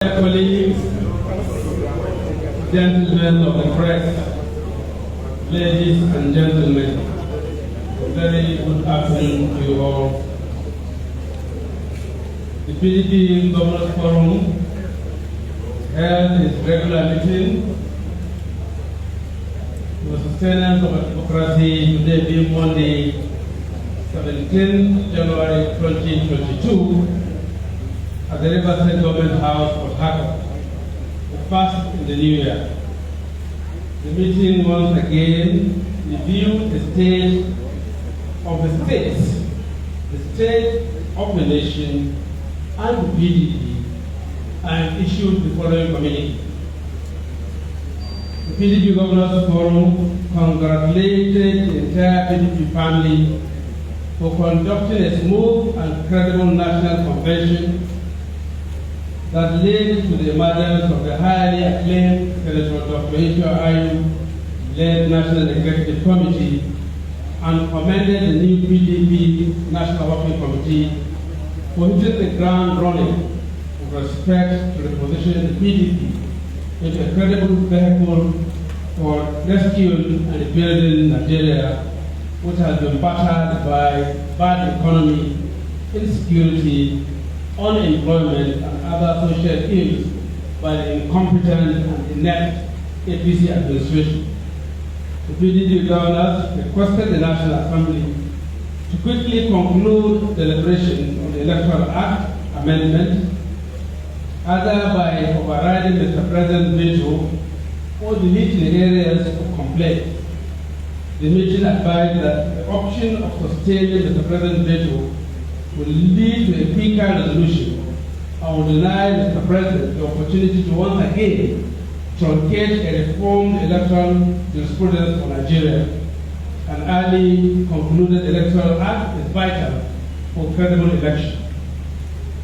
Colleagues, gentlemen of the press, ladies and gentlemen, very good afternoon to you all. The PDP Governors Forum held its regular meeting for the sustenance of democracy today being Monday, 17 January 2022. At the Riverside Government House of Harcourt, the first in the new year. The meeting once again reviewed the state of the states, the state of the nation, and the PDP, and issued the following communique. The PDP Governors Forum congratulated the entire PDP family for conducting a smooth and credible national convention that led to the emergence of the highly acclaimed Senator Dr. Ayu-led National Executive Committee and commended the new PDP National Working Committee for hitting the ground running with respect to repositioning the PDP into a credible vehicle for rescuing and rebuilding Nigeria, which has been battered by bad economy, insecurity, unemployment, and other social ills by the incompetent and inept APC administration. The PDP governors requested the National Assembly to quickly conclude deliberation on the Electoral Act amendment, either by overriding Mr. President's veto or deleting areas of complaint. The meeting advised that the option of sustaining Mr. President's veto will lead to a quicker resolution and will deny Mr. President the opportunity to once again truncate a reformed electoral jurisprudence for Nigeria. An early concluded electoral act is vital for credible election.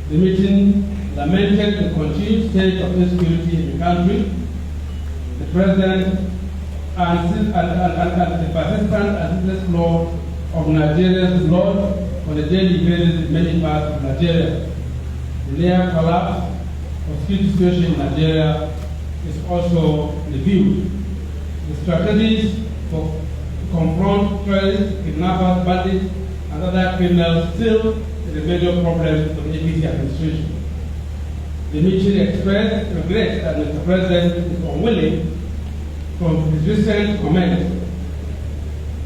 The meeting lamented the continued state of insecurity in the country. The President and the persistent and ceaseless flow of Nigeria's blood on a daily basis in many parts of Nigeria. The near collapse of security situation in Nigeria is also reviewed. The strategies to confront terrorists, kidnappers, bandits, and other criminals still is a major problem for the APC administration. The meeting expressed regret that Mr. President is unwilling from his recent comment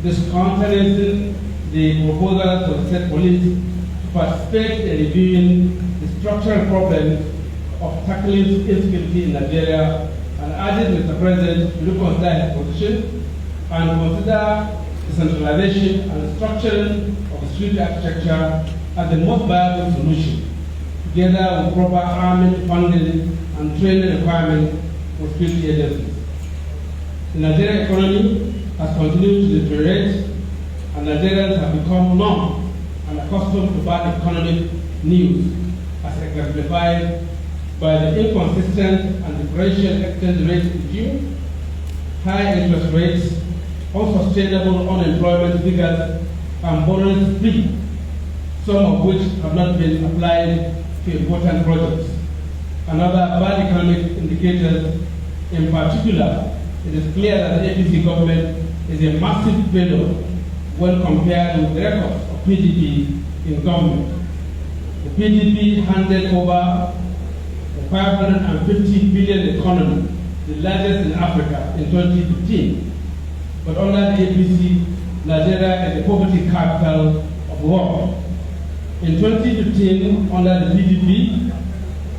discountenancing the proposal for the state police to participate in reviewing the structural problems of tackling insecurity in Nigeria, and urged Mr. President to reconsider his position and consider decentralization and structuring of the security architecture as the most viable solution, together with proper arming, funding, and training requirements for security agencies. The Nigerian economy has continued to deteriorate, and Nigerians have become numb and accustomed to bad economic news, as exemplified by the inconsistent and differential exchange rate regime, high interest rates, unsustainable unemployment figures, and borrowing spree, some of which have not been applied to important projects. And other bad economic indicators. In particular, it is clear that the APC government is a massive failure when compared with the records of PDP in government. The PDP handed over the 550 billion economy, the largest in Africa, in 2015. But under the APC, Nigeria is the poverty capital of the world. In 2015, under the PDP,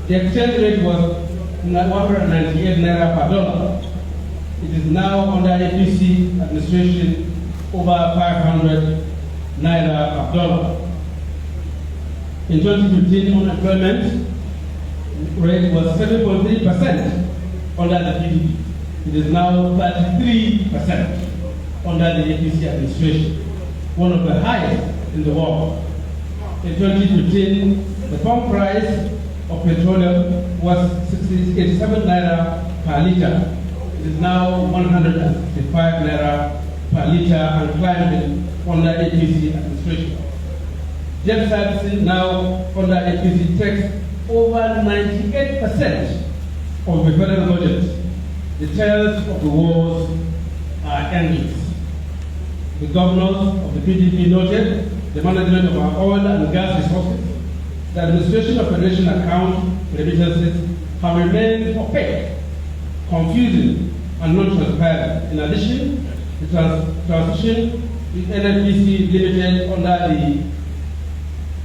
the exchange rate was 198 naira per dollar. It is now under APC administration over 500 naira per dollar. In 2015, unemployment rate was 7.3% under the PDP. It is now 33% under the APC administration, one of the highest in the world. In 2015, the pump price of petroleum was 87 naira per liter. It is now 165 naira per liter and climbing under APC administration. Jet services now under APC takes over 98% of the federal budget, the tales of the wars are endless. The governors of the PDP noted the management of our oil and gas resources, the administration of federation account remittances have remained opaque, confusing, and non-transparent. In addition, the transition with NNPC Limited under the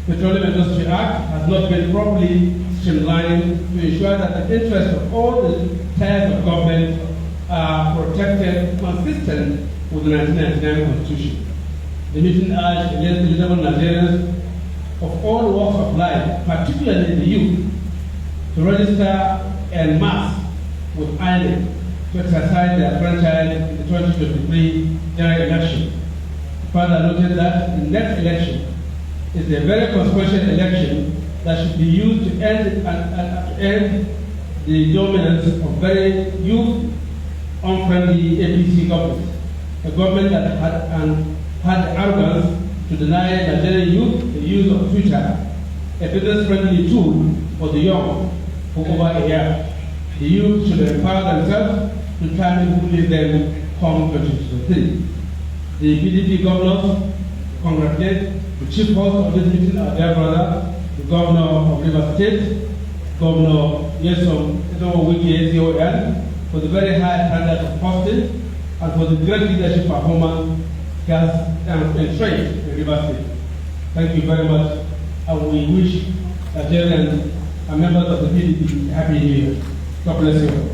Petroleum Industry Act has not been properly streamlined to ensure that the interests of all the tiers of government are protected consistent with the 1999 Constitution. The meeting urged against the eligible Nigerians of all walks of life, particularly the youth, to register en masse with INEC to exercise their franchise in the 2023 general election. Further noted that the next election is a very consequential election that should be used to end the dominance of very youth-unfriendly APC government, a government that had the arrogance to deny Nigerian youth the use of Twitter, a business-friendly tool for the young, for over a year. The youth should empower themselves to try and bully them come 2023. The PDP governors congratulate the chief host of this meeting, our dear brother, the governor of Rivers State, Governor Yesom Wiki CON, for the very high standard of hosting and for the great leadership performance he has enshrined in Rivers State. Thank you very much, and we wish Nigerians and members of the PDP a happy New Year. God bless you all.